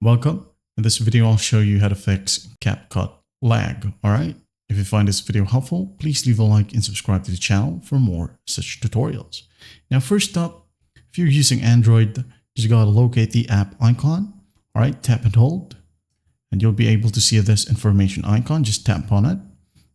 Welcome. In this video, I'll show you how to fix CapCut lag. Alright? If you find this video helpful, please leave a like and subscribe to the channel for more such tutorials. Now, first up, if you're using Android, just gotta locate the app icon. Alright, tap and hold, and you'll be able to see this information icon. Just tap on it.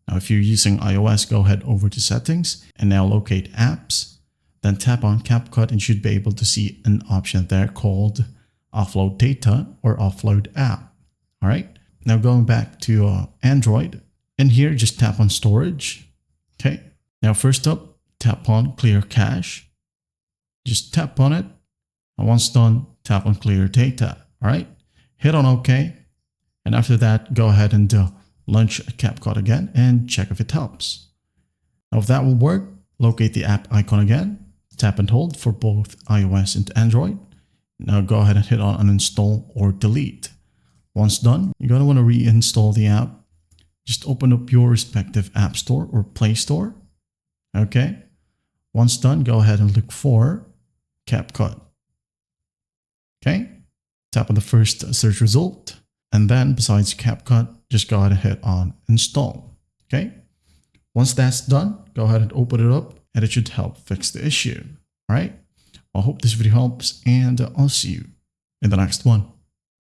Now, if you're using iOS, go ahead over to settings and now locate apps. Then tap on CapCut and you should be able to see an option there called offload data or offload app. All right. Now going back to Android, in here, just tap on storage. Okay. Now first up, tap on clear cache. Just tap on it. And once done, tap on clear data. All right. Hit on OK. And after that, go ahead and launch CapCut again and check if it helps. Now if that will work, locate the app icon again. Tap and hold for both iOS and Android. Now go ahead and hit on uninstall or delete. Once done, you're going to want to reinstall the app. Just open up your respective app store or Play Store. Okay. Once done, go ahead and look for CapCut. Okay. Tap on the first search result. And then besides CapCut, just go ahead and hit on install. Okay. Once that's done, go ahead and open it up and it should help fix the issue. All right. I hope this video helps and I'll see you in the next one.